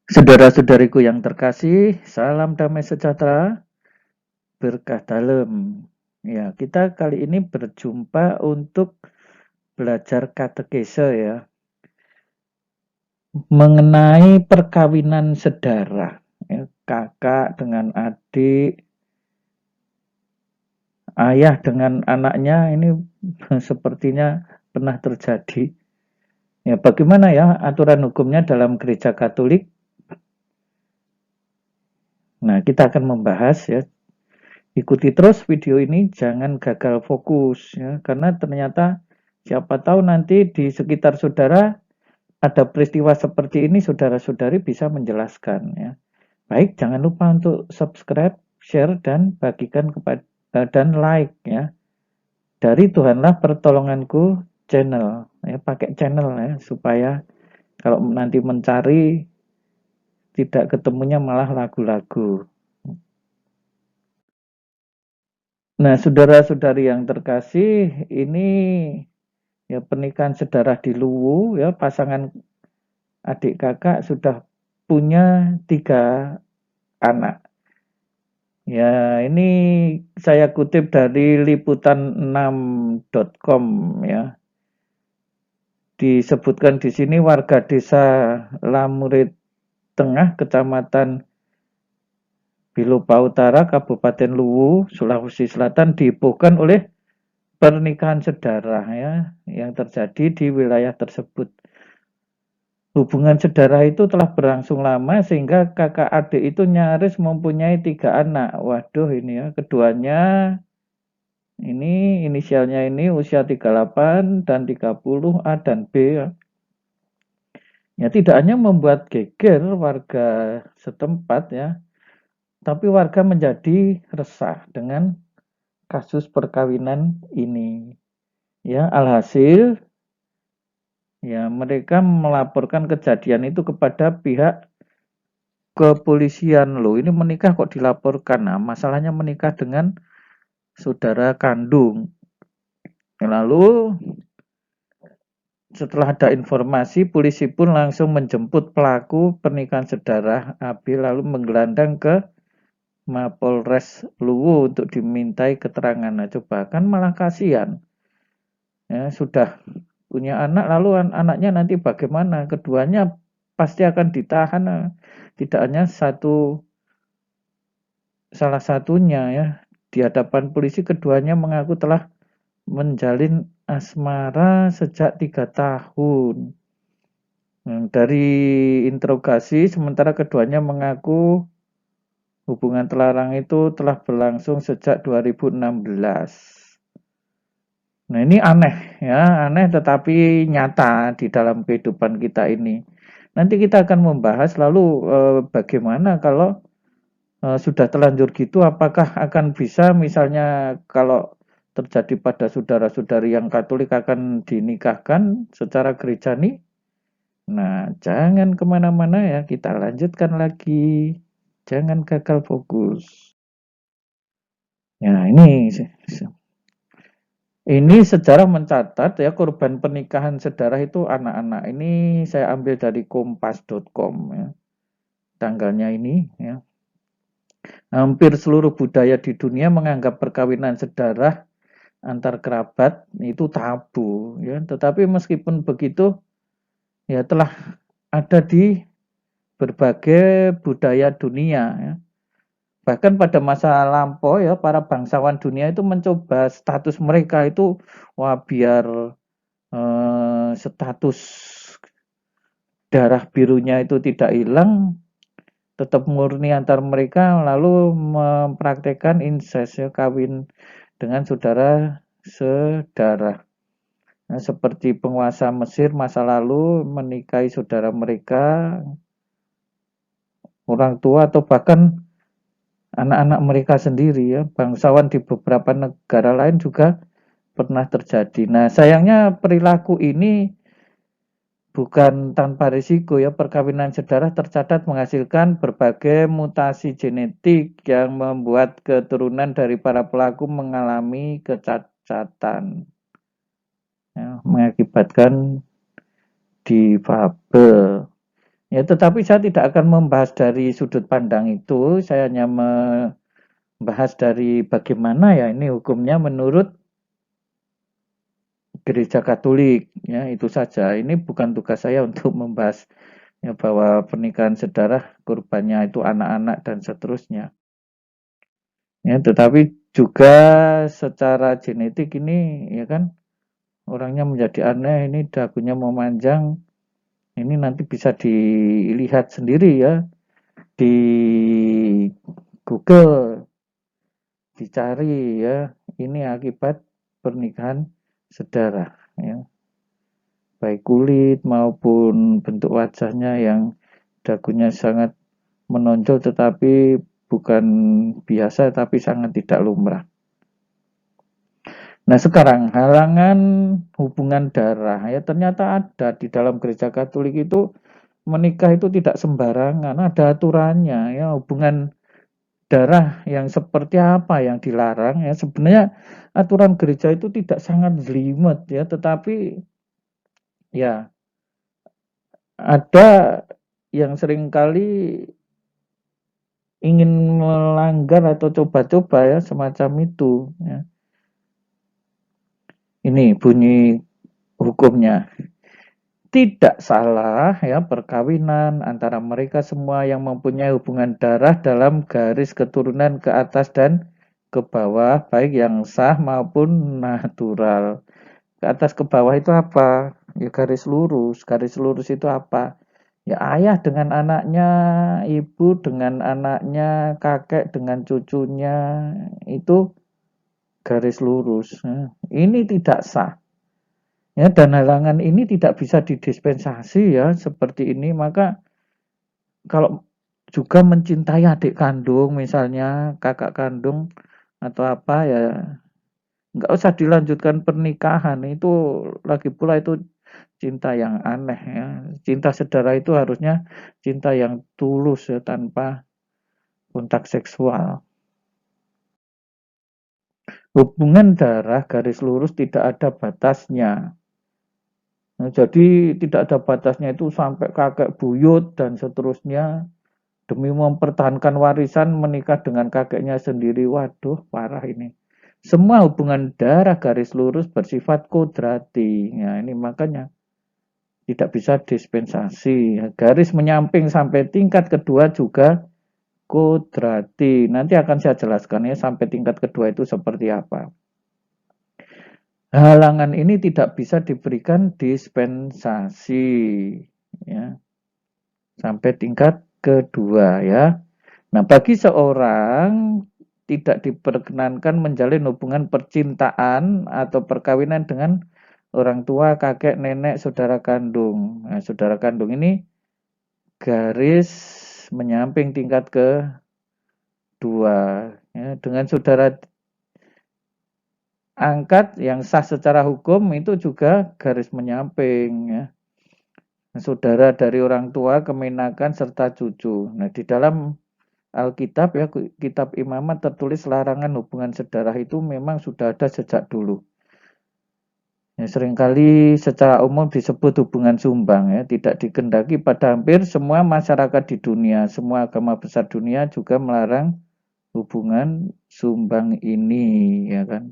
Saudara-saudariku yang terkasih, salam damai sejahtera, berkah dalam. Ya, kita kali ini berjumpa untuk belajar katekese ya, mengenai perkawinan sedara. Ya, kakak dengan adik, ayah dengan anaknya ini sepertinya pernah terjadi. Ya, bagaimana ya aturan hukumnya dalam gereja Katolik? Nah, kita akan membahas ya. Ikuti terus video ini, jangan gagal fokus ya, karena ternyata siapa tahu nanti di sekitar saudara ada peristiwa seperti ini, saudara-saudari bisa menjelaskan ya. Baik, jangan lupa untuk subscribe, share dan bagikan kepada dan like ya. Dari Tuhanlah pertolonganku channel ya, pakai channel ya supaya kalau nanti mencari tidak ketemunya malah lagu-lagu. Nah, saudara-saudari yang terkasih, ini ya pernikahan sedarah di Luwu ya, pasangan adik kakak sudah punya 3 anak. Ya, ini saya kutip dari liputan6.com ya. Disebutkan di sini warga desa Lamurit Tengah, Kecamatan Bilopa Utara, Kabupaten Luwu, Sulawesi Selatan dihebohkan oleh pernikahan sedarah ya yang terjadi di wilayah tersebut. Hubungan sedarah itu telah berlangsung lama sehingga kakak adik itu nyaris mempunyai 3 anak. Waduh ini ya, keduanya ini inisialnya ini usia 38 dan 30, A dan B ya. Ya tidak hanya membuat geger warga setempat ya, tapi warga menjadi resah dengan kasus perkawinan ini. Ya, alhasil ya mereka melaporkan kejadian itu kepada pihak kepolisian. Loh, ini menikah kok dilaporkan. Nah, masalahnya menikah dengan saudara kandung. Lalu setelah ada informasi, polisi pun langsung menjemput pelaku pernikahan saudara AB lalu menggelandang ke Mapolres Luwu untuk dimintai keterangan. Nah, coba kan malah kasihan. Ya, sudah punya anak lalu anaknya nanti bagaimana? Keduanya pasti akan ditahan. Tidak hanya salah satunya ya. Di hadapan polisi keduanya mengaku telah menjalin asmara sejak 3 tahun. Dari interogasi, sementara keduanya mengaku hubungan terlarang itu telah berlangsung sejak 2016. Nah ini aneh ya, aneh tetapi nyata di dalam kehidupan kita ini. Nanti kita akan membahas lalu bagaimana kalau sudah terlanjur gitu, apakah akan bisa misalnya kalau terjadi pada saudara-saudari yang Katolik akan dinikahkan secara gereja nih? Nah, jangan kemana-mana ya, kita lanjutkan lagi. Jangan gagal fokus. Ya, ini sejarah mencatat ya korban pernikahan sedarah itu anak-anak. Ini saya ambil dari kompas.com ya. Tanggalnya ini ya. Hampir seluruh budaya di dunia menganggap perkawinan sedarah antar kerabat itu tabu ya. Tetapi meskipun begitu ya telah ada di berbagai budaya dunia ya. Bahkan pada masa lampau ya para bangsawan dunia itu mencoba status mereka itu wah biar status darah birunya itu tidak hilang, tetap murni antar mereka lalu mempraktekkan incest ya kawin dengan saudara sedarah. Nah, seperti penguasa Mesir masa lalu menikahi saudara mereka, orang tua atau bahkan anak-anak mereka sendiri ya. Bangsawan di beberapa negara lain juga pernah terjadi. Nah, sayangnya perilaku ini bukan tanpa risiko ya. Perkawinan sedarah tercatat menghasilkan berbagai mutasi genetik yang membuat keturunan dari para pelaku mengalami kecacatan. Ya, mengakibatkan difabel. Ya, tetapi saya tidak akan membahas dari sudut pandang itu, saya hanya membahas dari bagaimana ya ini hukumnya menurut Gereja Katolik, ya itu saja. Ini bukan tugas saya untuk membahas ya bahwa pernikahan sedarah korbannya itu anak-anak dan seterusnya. Ya, tetapi juga secara genetik ini ya kan orangnya menjadi aneh, ini dagunya memanjang, ini nanti bisa dilihat sendiri ya di Google, dicari ya, ini akibat pernikahan sedarah ya. Baik kulit maupun bentuk wajahnya yang dagunya sangat menonjol tetapi bukan biasa tapi sangat tidak lumrah. Nah sekarang halangan hubungan darah ya ternyata ada di dalam gereja Katolik itu menikah itu tidak sembarangan, ada aturannya ya hubungan darah yang seperti apa yang dilarang ya sebenarnya aturan gereja itu tidak sangat jelimet ya tetapi ya ada yang seringkali ingin melanggar atau coba-coba ya semacam itu ya. Ini bunyi hukumnya. Tidak salah ya perkawinan antara mereka semua yang mempunyai hubungan darah dalam garis keturunan ke atas dan ke bawah, baik yang sah maupun natural. Ke atas ke bawah itu apa? Ya garis lurus. Garis lurus itu apa? Ya ayah dengan anaknya, ibu dengan anaknya, kakek dengan cucunya, itu garis lurus. Nah, ini tidak sah. Ya, dan halangan ini tidak bisa didispensasi ya seperti ini. Maka kalau juga mencintai adik kandung misalnya kakak kandung atau apa ya nggak usah dilanjutkan pernikahan itu lagi pula itu cinta yang aneh ya. Cinta saudara itu harusnya cinta yang tulus ya tanpa kontak seksual. Hubungan darah garis lurus tidak ada batasnya. Nah, jadi tidak ada batasnya itu sampai kakek buyut dan seterusnya demi mempertahankan warisan menikah dengan kakeknya sendiri. Waduh, parah ini. Semua hubungan darah garis lurus bersifat kodrati. Ya, ini makanya tidak bisa dispensasi. Garis menyamping sampai tingkat kedua juga kodrati. Nanti akan saya jelaskan ya sampai tingkat kedua itu seperti apa. Halangan ini tidak bisa diberikan dispensasi ya sampai tingkat kedua ya. Nah, bagi seorang tidak diperkenankan menjalin hubungan percintaan atau perkawinan dengan orang tua, kakek, nenek, saudara kandung. Nah, saudara kandung ini garis menyamping tingkat kedua. Ya, dengan saudara angkat yang sah secara hukum itu juga garis menyamping. Ya. Saudara dari orang tua, kemenakan, serta cucu. Nah, di dalam Alkitab ya, kitab Imamat tertulis larangan hubungan sedarah itu memang sudah ada sejak dulu. Ya, seringkali secara umum disebut hubungan sumbang ya, tidak dikendaki pada hampir semua masyarakat di dunia, semua agama besar dunia juga melarang hubungan sumbang ini, ya kan?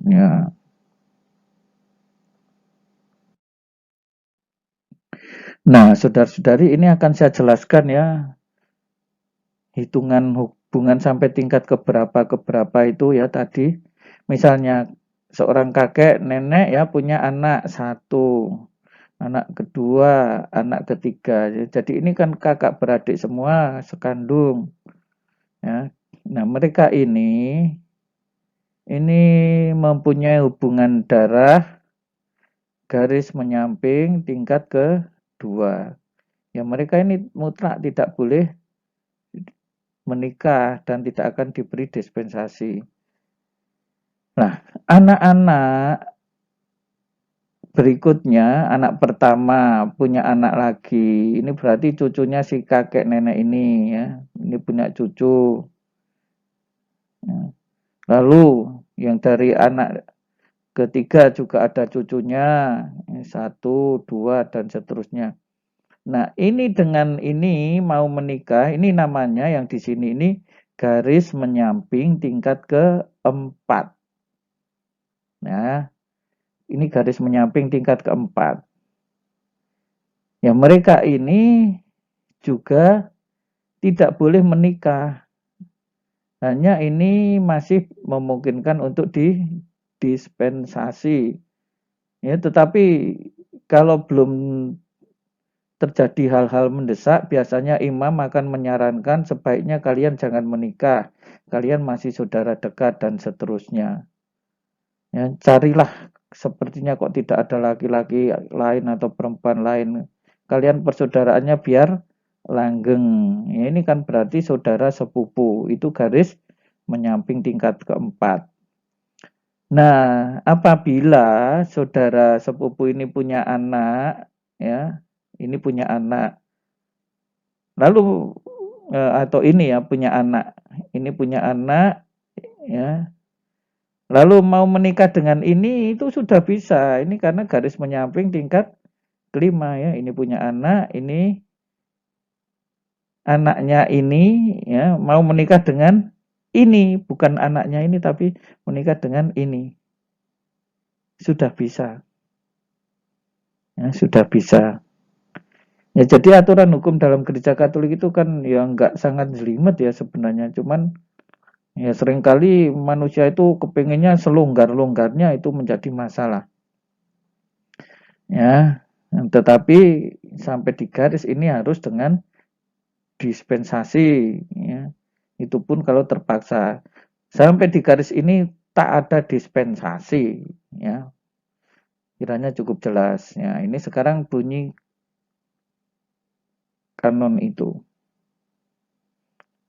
Ya. Nah, saudara-saudari ini akan saya jelaskan ya, hitungan hubungan sampai tingkat keberapa itu ya tadi. Misalnya seorang kakek nenek ya punya anak satu, anak kedua, anak ketiga. Jadi ini kan kakak beradik semua sekandung ya. Nah, mereka ini mempunyai hubungan darah garis menyamping tingkat kedua. Ya mereka ini mutlak tidak boleh menikah dan tidak akan diberi dispensasi. Nah, anak-anak berikutnya, anak pertama punya anak lagi. Ini berarti cucunya si kakek nenek ini ya. Ini punya cucu. Ya. Lalu yang dari anak ketiga juga ada cucunya, 1, 2, dan seterusnya. Nah, ini dengan ini mau menikah, ini namanya yang di sini ini garis menyamping tingkat keempat. Nah, ini garis menyamping tingkat keempat. Ya, mereka ini juga tidak boleh menikah. Hanya ini masih memungkinkan untuk dispensasi. Ya, tetapi kalau belum terjadi hal-hal mendesak, biasanya imam akan menyarankan sebaiknya kalian jangan menikah. Kalian masih saudara dekat dan seterusnya. Ya, carilah sepertinya kok tidak ada laki-laki lain atau perempuan lain. Kalian persaudaraannya biar langgeng. Ya, ini kan berarti saudara sepupu. Itu garis menyamping tingkat keempat. Nah, apabila saudara sepupu ini punya anak, ya, ini punya anak, lalu atau ini ya punya anak, ini punya anak, ya, lalu mau menikah dengan ini itu sudah bisa, ini karena garis menyamping tingkat kelima ya, ini punya anak, ini anaknya ini ya mau menikah dengan ini, bukan anaknya ini tapi menikah dengan ini, sudah bisa. Ya, sudah bisa. Ya, jadi aturan hukum dalam gereja Katolik itu kan ya nggak sangat jelimet ya sebenarnya. Cuman ya seringkali manusia itu kepengennya selonggar-longgarnya itu menjadi masalah. Ya, tetapi sampai di garis ini harus dengan dispensasi. Ya. Itu pun kalau terpaksa. Sampai di garis ini tak ada dispensasi. Ya, kiranya cukup jelas. Ya, ini sekarang bunyi kanon itu.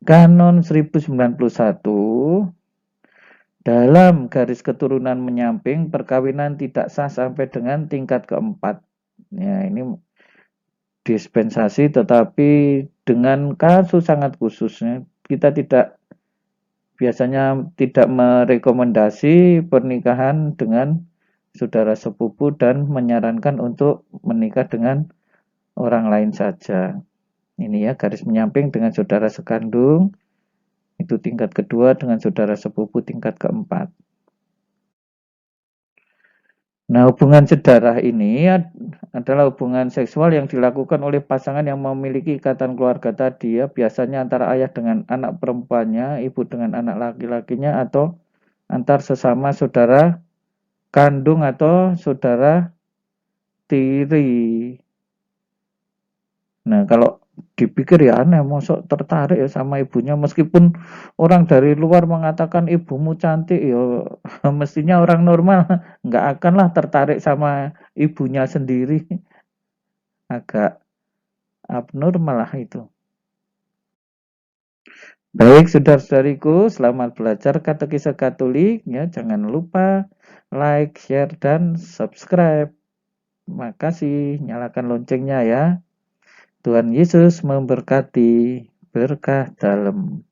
Kanon 1091, dalam garis keturunan menyamping perkawinan tidak sah sampai dengan tingkat keempat. Ya, ini dispensasi tetapi dengan kasus sangat khususnya. Kita biasanya tidak merekomendasi pernikahan dengan saudara sepupu dan menyarankan untuk menikah dengan orang lain saja. Ini ya garis menyamping dengan saudara sekandung, itu tingkat kedua, dengan saudara sepupu tingkat keempat. Nah, hubungan sedarah ini adalah hubungan seksual yang dilakukan oleh pasangan yang memiliki ikatan keluarga tadi ya, biasanya antara ayah dengan anak perempuannya, ibu dengan anak laki-lakinya, atau antar sesama saudara kandung atau saudara tiri. Nah, kalau dipikir ya aneh, mosok tertarik ya sama ibunya, meskipun orang dari luar mengatakan ibumu cantik, ya mestinya orang normal nggak akanlah tertarik sama ibunya sendiri, agak abnormal lah itu. Baik, saudara-saudariku, selamat belajar katekisme Katolik ya, jangan lupa like, share, dan subscribe. Makasih, nyalakan loncengnya ya. Tuhan Yesus memberkati, berkah dalam.